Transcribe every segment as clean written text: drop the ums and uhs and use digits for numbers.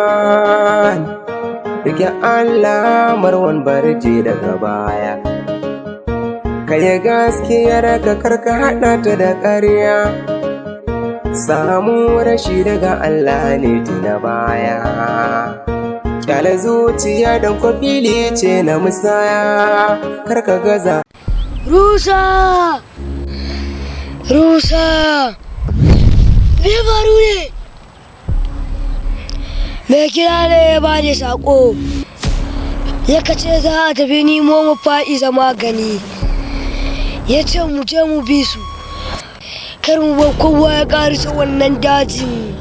Marwan, rike Allah Marwan barje daga baya. Kai gaskiyar ka karka haɗa ta da ƙarya, samu rashi daga Allah ne tuna baya. Kyale zuciya don kwafili ce na musaya, karka gaza. Rusa! Rusa! Me faru ne? Mai kira ne ya ba da saƙo, ya kace za a tafi nemo mu fa'iza magani, ya ce mu je mu bi su, kar mu bar kowa ya ƙarisa wannan dajin.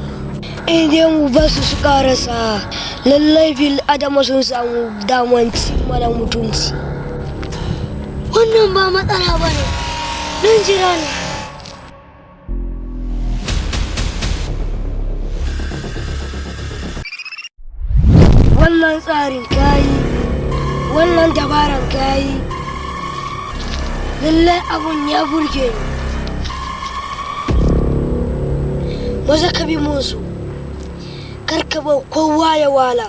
In dai mu ba su ƙarasa, lallai bil adama sun samu damanci mana mutunci. Wannan ba matsala ba ne, nan jira ne. Wannan tsarin kayi, wannan dabaran kayi, lallai abun ya burge ni. Maza ka bi musu, kar ka bar kowa ya wala.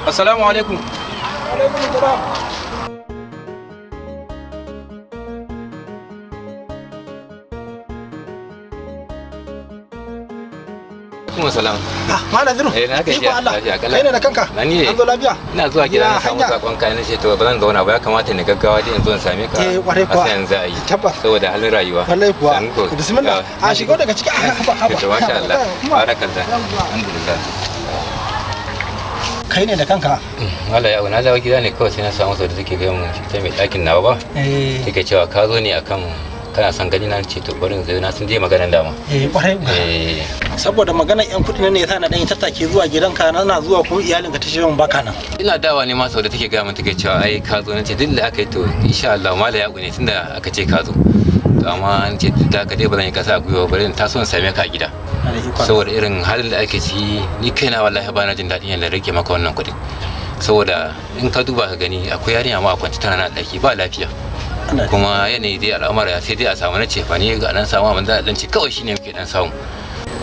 Assalamu alaikum. Alaikum salam. Kuma salam. Malam Zuru. Na gaji lafiya kala. Kai ne da kanka? Na ni ne. An zo lafiya? Ina zuwa gida na samu sakon kai na ce to ba zan zauna ba, ya kamata ni gaggawa dai in zo in same ka. Kwarai kuwa. Sai yanzu a yi. Tabbas. Saboda halin rayuwa. Wallahi kuwa. Bismillah. A shigo daga ciki. Haba. To masha Allah. Barakallah. Alhamdulillah. Kai ne da kanka? Allah ya na dawo gida ne kawai sai na samu sau da take gaya mun ta mai ɗakin nawa ba. Take cewa ka zo ne akan kana son gani na ce to barin zai na sun je maganar dama. Kwarai. Saboda maganar yan kuɗi ne yasa na dan tattake zuwa gidanka na zuwa kuma iyalinka ta ce mun baka nan. Ina dawa ne ma sau da take gaya mun take cewa ai ka zo nace duk da aka yi to insha Allah mala ya ne tunda aka ce ka zo. To amma an ce duk da ka dai ba zan yi kasa a gwiwa bari ta so in same ka a gida. Saboda irin halin da ake ciki ni kaina wallahi ba na jin daɗin yadda rage maka wannan kuɗin. Saboda in ka duba ka gani akwai yarinya ma a kwanci tana na ɗaki ba lafiya. Kuma yanayi dai al'amara sai dai a samu na cefa ne ga nan samu abin da dan ce kawai shine muke dan samu.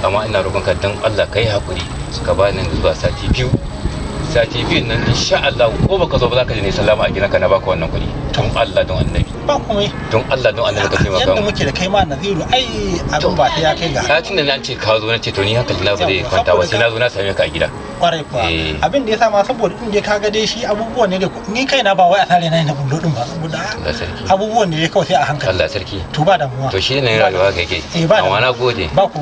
Amma ina roƙon ka dan Allah kai hakuri ka ba ni zuwa sati biyu nan insha Allah ko baka zo ba za ka je ne sallama a gidanka na baka wannan kuɗi don Allah don annabi ba komai don Allah don annabi ka taimaka yanda muke da kai ma Naziru ai abin ba ta ya kai ga satin da na ce ka zo na ce to ni hankali na ba zai kwanta ba sai na zo na same ka a gida kwarai kuwa abin da ya sa ma saboda in je ka ga dai shi abubuwan ne da ni kaina ba wai a sare na bullo din ba saboda abubuwan ne kawai sai a hankali Allah sarki to ba damuwa to shi ne rayuwa ga yake amma na gode aka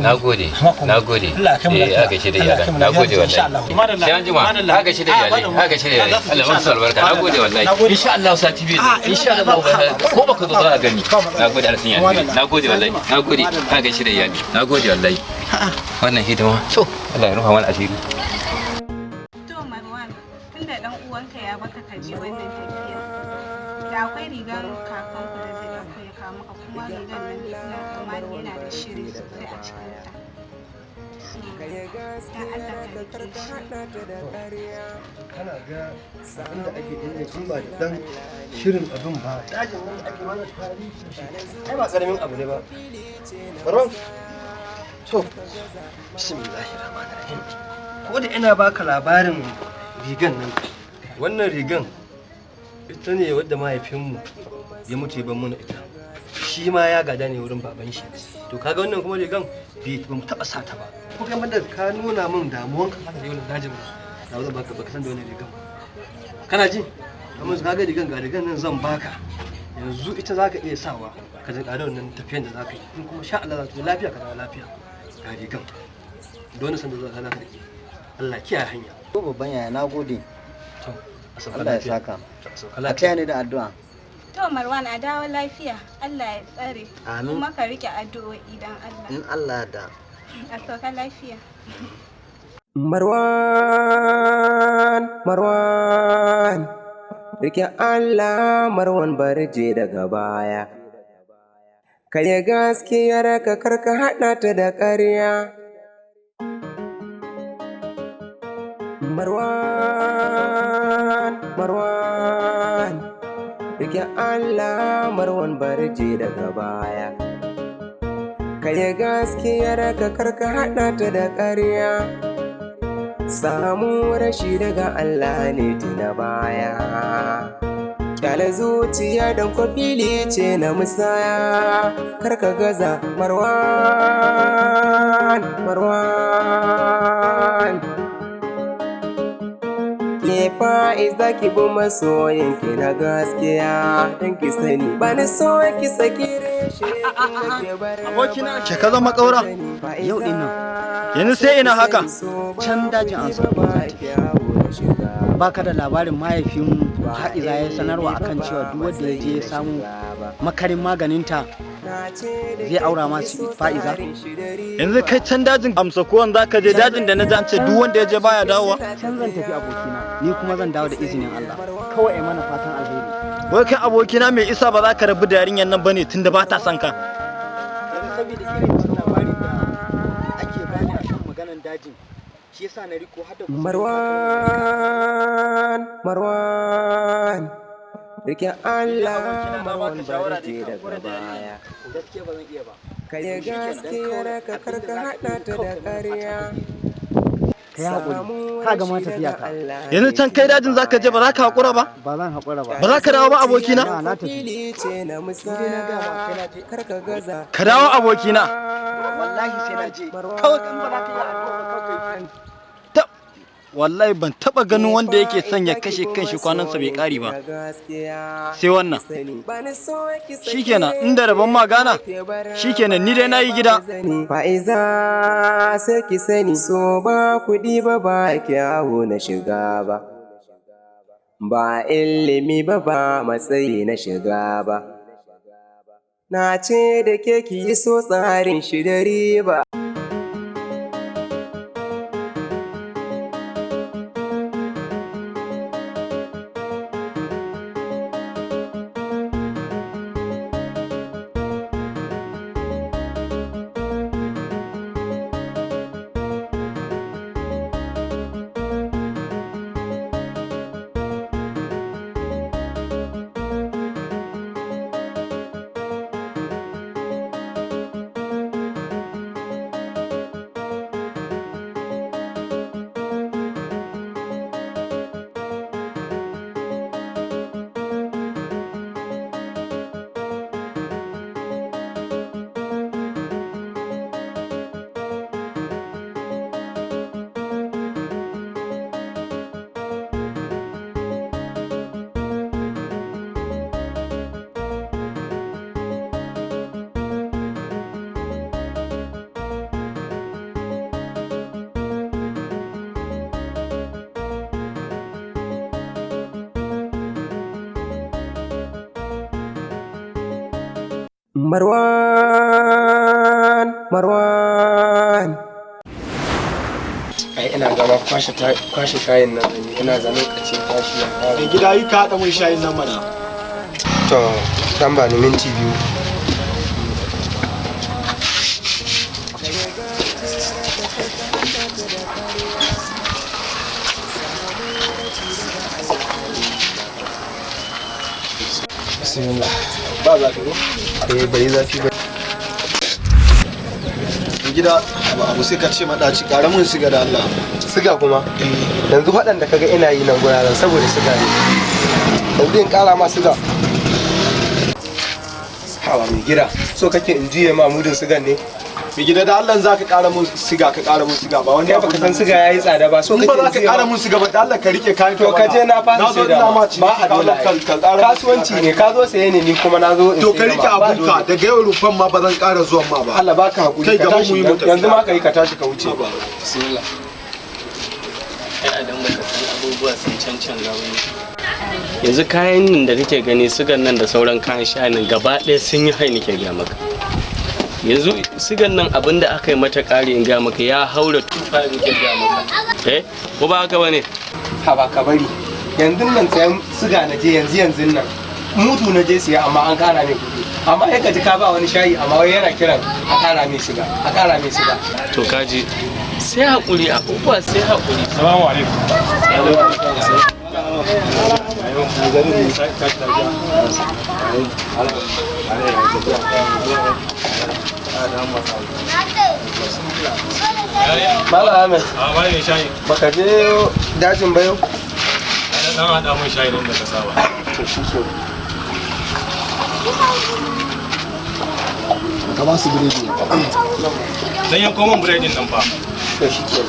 ce da iyalan na gode wallahi sai an jima aka ce da iyalai Allah mun albarka na gode wallahi insha Allah sati biyu insha Allah ko baka zo za a gani na gode alfiya na gode wallahi na gode aka ce da iyalai na gode wallahi wannan hidima to Allah ya rufa mana asiri. To Marwan, tunda dan uwanka ya baka kaje wannan tafiya, da akwai rigar kakanku da zai dauko ya kawo maka kuma rigar nan na tsammani yana da shiri sosai a cikin ta. Dan Allah ka rike shi. Kana ga abinda ake dinga shi ba dan shirin abin ba dajin nan ake mana tarihi ai ba karamin abu ne ba Marwan to bismillahir rahmanir rahim ko da ina baka labarin rigan nan wannan rigan ita ne wadda mahaifinmu ya mutu ya ban mana ita shi ma ya gada ne wurin baban shi to kaga wannan kuma rigan bai ba mu taba sata ba ko kai madar ka nuna min damuwanka haka da wannan dajin na zan baka baka san da wannan rigan kana ji amma kaga rigan ga rigan nan zan baka yanzu ita zaka iya sawa ka ji ƙarar wannan tafiyan da zaka yi in kuma sha Allah za ka lafiya ka zama lafiya ga rigan don san da za ka lafiya Allah kiyaye hanya ko babban yaya nagode to Allah ya saka a taya ni da addu'a. To Marwan a dawo lafiya Allah ya tsare kuma ka rike addu'o'i dan Allah in Allah da a sauka lafiya. Marwan rike Allah Marwan barje daga baya ka yi gaskiyar ka karka haɗa ta da ƙarya. Marwan, rike Allah Marwan barje daga baya. Ka yi gaskiyar ka karka haɗa ta da ƙarya. Samu rashi daga Allah ne tuna baya. Kyale zuciya don kwafili ce na musaya. Karka gaza Marwan. Ke fa'iza ki bi masoyinki na gaskiya don ki sani ba ni so ki saki reshe ke bar abokina ke ka zama ƙaura yau din nan yanzu sai ina haka can dajin an so baka da labarin mahaifin fa'iza ya sanarwa akan cewa duk wanda ya je ya samu makarin maganinta zai aura ma fa'iza. Yanzu kai can dajin amsa kowan za ka je dajin da na ji an ce duk wanda ya je baya dawowa. Can zan tafi abokina ni kuma zan dawo da izinin Allah kawai mana fatan alheri. Wai kai abokina mai isa ba za ka rabu da yarinyar nan bane tunda ba ta son ka. Saboda irin labarin da ake bani akan maganan dajin shi yasa na riko hada Marwan rike Allah Marwan barje daga baya. Gaskiya ba zan iya ba. Ka yi gaskiyar ka karka haɗa ta da ƙarya. Kai haƙuri ka ga ma tafiya ka. Yanzu can kai dajin za ka je ba za ka haƙura ba? Ba zan haƙura ba. Ba za ka dawo ba abokina? Na tafi. Ka dawo abokina. Wallahi sai na je. Kawai kan ba za ka yi addu'a kawai. Wallahi ban taba ganin wanda yake son ya kashe kanshi kwanansa bai kari ba sai wannan shikenan inda rabon magana shikenan ni dai nayi gida. Fa'iza sai ki sani so ba kuɗi ba kyawu na shiga ba ilimi ba matsayi na shiga ba. Na ce da ke ki yi so tsarin shi da riba. Marwan. Ai ina gama kwashe shayin nan ina ga lokaci tashi ya fara. Da gida yi ka haɗa mun shayin nan mana. To dan ba ni minti biyu. Bismillah. Ba za ka go? Bai zafi ba. Gida abu sai ka ce madaci ƙara mun siga da Allah. Siga kuma? Yanzu waɗanda kaga ina yi nan guraren saboda siga ne. Yanzu in ƙara ma siga. Hawa mai gida, so kake in juye ma mudun sigan ne? Mai gida da Allah za ka ƙara mun siga ba wani kai baka san siga yayi tsada ba so kake ba za ka ƙara mun siga ba da Allah ka rike kayan to ka je na fara sai da ba a dole kasuwanci ne ka zo saye ne ni kuma na zo to ka rike abunka daga yau rufan ma ba zan ƙara zuwan ma ba Allah baka hakuri ka tashi yanzu ma kai ka tashi ka wuce bismillah kai idan baka san abubuwa sun cancanza ba yanzu kayan nan da kake gani sugan nan da sauran kayan shayin gaba ɗaya sun yi hai nake ga maka yanzu sigan nan abinda aka yi mata ƙari in ga maka ya haura tufa in ke ga maka ko ba haka bane ha ba ka bari yanzu nan sayan siga na je yanzu nan mutu na je siya amma an kara ne amma ya kaji ka ba wani shayi amma wai yana kiran a ƙara mai siga a ƙara mai siga. To kaji sai haƙuri abubuwa sai haƙuri. Salamu alaikum. Malam Ahmed. Malam mai shayi. Baka je dajin ba yau? Dan haɗa mun shayi nan da ka saba. To shi ke. Ka ba su biredi. Dan yanko min biredin nan fa. To shi ke.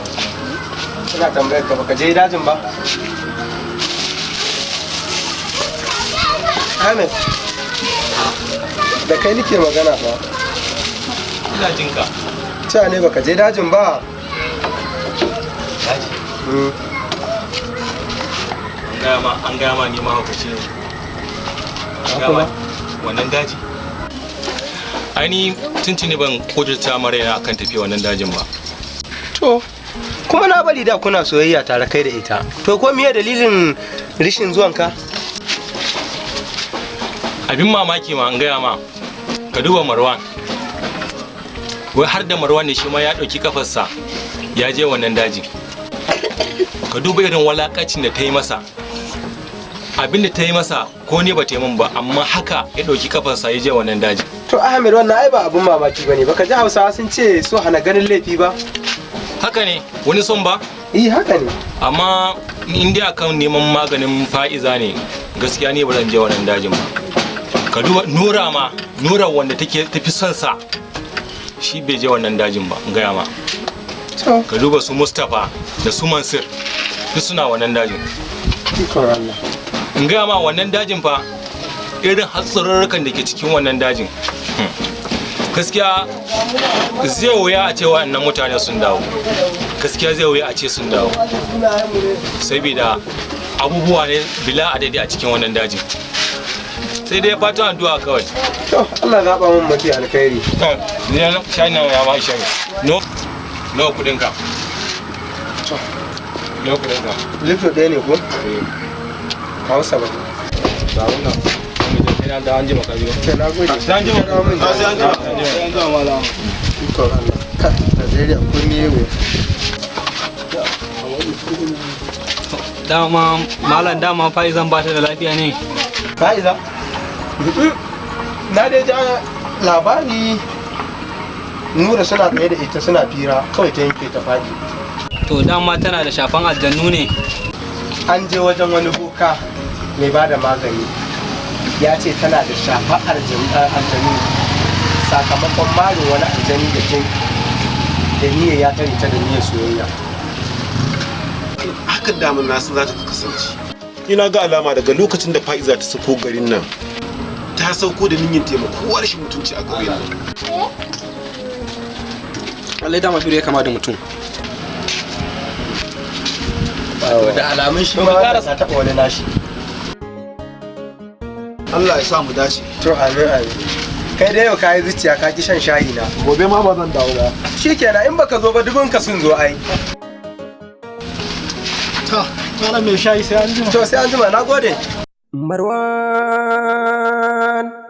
Ina tambayar ka baka je dajin ba? Ahmed. Da kai nake magana fa. Ina jin ka. Cewa ne baka je dajin ba? Daji. An gaya ma ni ma hukaci ne. An gaya ma wannan daji. Aini tuntuni ban kudurta mara yana akan tafiya wannan dajin ba. To, kuma na bari da kuna soyayya tare kai da ita. To ko miye dalilin rishin zuwanka? Abin mamaki ma an gaya ma. Ka duba Marwan. Wai har da Marwan ne shi ma ya ɗauki kafarsa ya je wannan daji. Ka duba irin walakacin da ta yi masa. Abin da ta yi masa ko ne ba ta yi min ba amma haka ya ɗauki kafarsa ya je wannan daji. To Ahmed wannan ai ba abin mamaki bane baka ji Hausawa sun ce so hana ganin laifi ba. Haka ne wani son ba? Haka ne. Amma in dai akan neman maganin fa'iza ne gaskiya ne ba zan je wannan dajin ba. Ka duba Nura wanda take tafi son sa shi bai je wannan dajin ba in gaya ma. Ka duba su Mustapha da su Mansur duk suna wannan dajin. In gaya ma wannan dajin fa irin hatsarurrukan da ke cikin wannan dajin gaskiya zai wuya a ce wa'annan mutane sun dawo. Gaskiya zai wuya a ce sun dawo saboda abubuwa ne bila adadi a cikin wannan dajin. Sai dai fatan addu'a kawai. To Allah ya zaba mun mafi alkhairi. Ne shayi na ya ma shayi. No kudin ka. To no kudin ka. Lifto ɗaya ne ko? Kawo sabon. Ba wannan. Ina da an ji maka biyo. Ke na gode. Sai an ji maka. Sai an ji malam. To Allah. Ka Najeriya kun yi ne. Dama Faizan ba ta da lafiya ne. Fa'iza? Na dai ja labari Nura suna tsaye da ita suna fira kawai ta yanke ta faɗi. To dama tana da shafan aljannu ne. An je wajen wani boka mai ba da magani ya ce tana da shafan aljanu sakamakon marin wani aljani da ke da niyyar ya tare ta da niyyar soyayya. Hakan damun nasu za ta kasance. Ina ga alama daga lokacin da fa'iza ta sako garin nan ta sauko da niyyar taimako rashin mutunci a garin nan. Wallahi dama biro ya kama da mutum. Da alamun shi ma karasa taɓa wani nashi. Allah ya sa mu dace. To amin amin. Kai da yau kayi zuciya ka ki shan shayi na. Gobe ma ba zan dawo ba. Shikenan in baka zo ba dubun ka sun zo ai. To malam mai shayi sai an jima. To sai an jima nagode.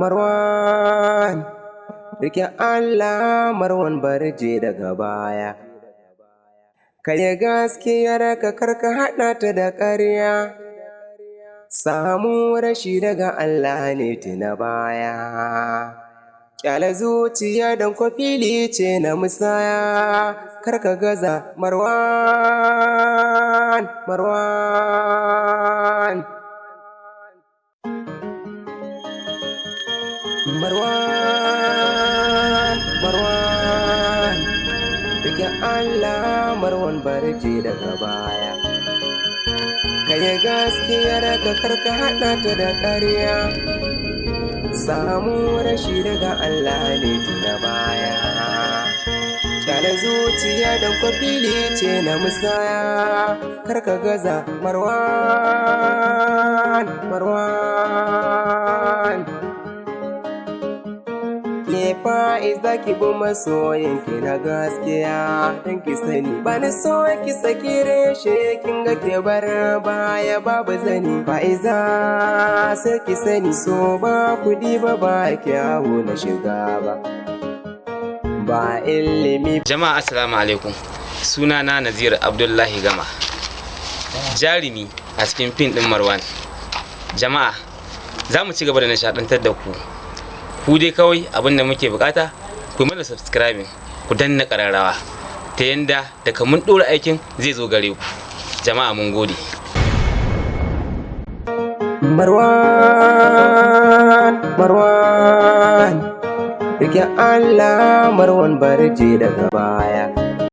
Marwan rike Allah Marwan barje daga baya. Kai gaskiyar ka karka haɗa ta da ƙarya. Samu rashi daga Allah ne tuna baya. Kyala zuciya don fili ce na musaya. Karka gaza Marwan. Marwan rike Allah Marwan barje daga baya. Kai gaskiyar ka karka haɗa ta da ƙarya. Samu rashi daga Allah ne tuna baya. Kyala zuciya don fili ce na musaya. Karka gaza Marwan. ke fa'iza ki bi masoyin ki na gaskiya don ki sani ba ni so ki saki reshe kin ga ke bar baya babu zani fa'iza sai ki sani so ba kudi ba kyawu na shiga ba ilimi. Jama'a assalamu alaikum, sunana Nazir Abdullahi Gama, jarumi a cikin fim din Marwan. Jama'a za mu ci gaba da nishadantar da ku dai kawai abinda muke bukata ku yi mana subscribing, ku danna kararrawa ta yanda daga mun dora aikin zai zo gare ku. Jama'a mun gode. Marwan rike Allah, Marwan barje daga baya.